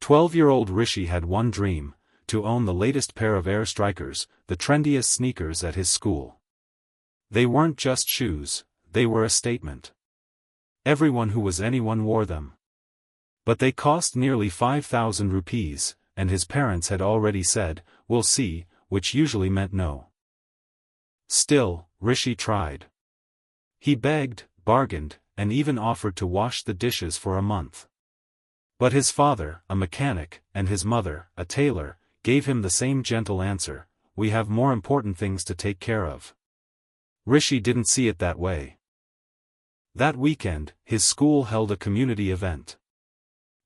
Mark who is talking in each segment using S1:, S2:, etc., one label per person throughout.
S1: 12-year-old Rishi had one dream: to own the latest pair of Air Strikers, the trendiest sneakers at his school. They weren't just shoes, they were a statement. Everyone who was anyone wore them. But they cost nearly 5,000 rupees, and his parents had already said, "We'll see," which usually meant no. Still, Rishi tried. He begged, bargained, and even offered to wash the dishes for a month. But his father, a mechanic, and his mother, a tailor, gave him the same gentle answer: "We have more important things to take care of." Rishi didn't see it that way. That weekend, his school held a community event.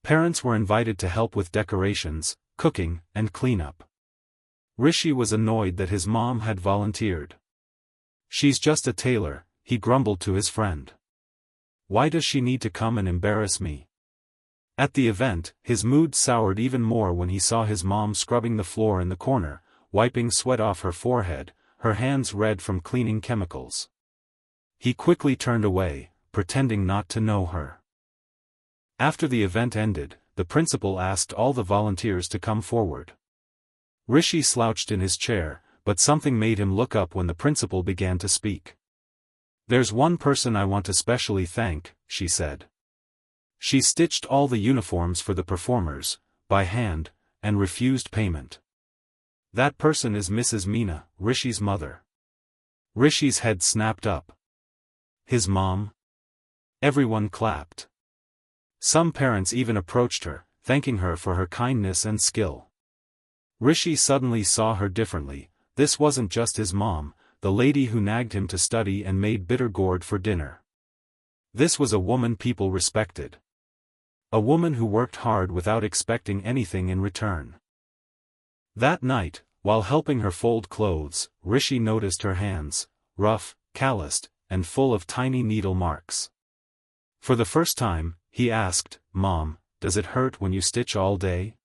S1: Parents were invited to help with decorations, cooking, and cleanup. Rishi was annoyed that his mom had volunteered. "She's just a tailor," he grumbled to his friend. "Why does she need to come and embarrass me?" At the event, his mood soured even more when he saw his mom scrubbing the floor in the corner, wiping sweat off her forehead, her hands red from cleaning chemicals. He quickly turned away, pretending not to know her. After the event ended, the principal asked all the volunteers to come forward. Rishi slouched in his chair, but something made him look up when the principal began to speak. "There's one person I want to specially thank," she said. "She stitched all the uniforms for the performers, by hand, and refused payment. That person is Mrs. Meena, Rishi's mother." Rishi's head snapped up. His mom? Everyone clapped. Some parents even approached her, thanking her for her kindness and skill. Rishi suddenly saw her differently. This wasn't just his mom, the lady who nagged him to study and made bitter gourd for dinner. This was a woman people respected. A woman who worked hard without expecting anything in return. That night, while helping her fold clothes, Rishi noticed her hands, rough, calloused, and full of tiny needle marks. For the first time, he asked, "Mom, does it hurt when you stitch all day?"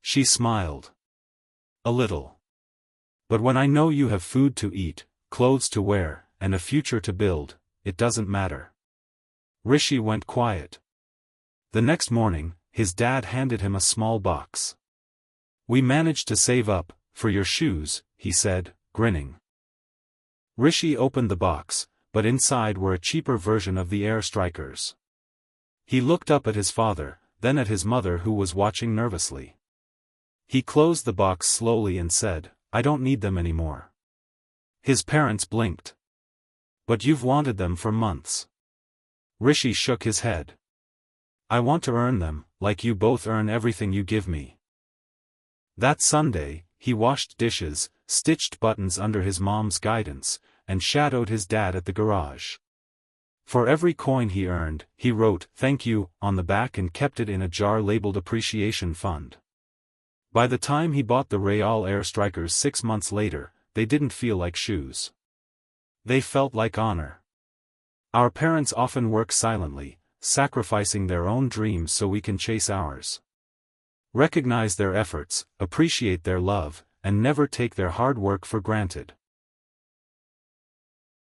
S1: She smiled. "A little. But when I know you have food to eat, clothes to wear, and a future to build, it doesn't matter." Rishi went quiet. The next morning, his dad handed him a small box. "We managed to save up, for your shoes," he said, grinning. Rishi opened the box, but inside were a cheaper version of the Air Strikers. He looked up at his father, then at his mother who was watching nervously. He closed the box slowly and said, "I don't need them anymore." His parents blinked. "But you've wanted them for months." Rishi shook his head. "I want to earn them, like you both earn everything you give me." That Sunday, he washed dishes, stitched buttons under his mom's guidance, and shadowed his dad at the garage. For every coin he earned, he wrote "Thank you" on the back and kept it in a jar labeled Appreciation Fund. By the time he bought the Real Air Strikers 6 months later, they didn't feel like shoes. They felt like honor. Our parents often work silently, sacrificing their own dreams so we can chase ours. Recognize their efforts, appreciate their love, and never take their hard work for granted.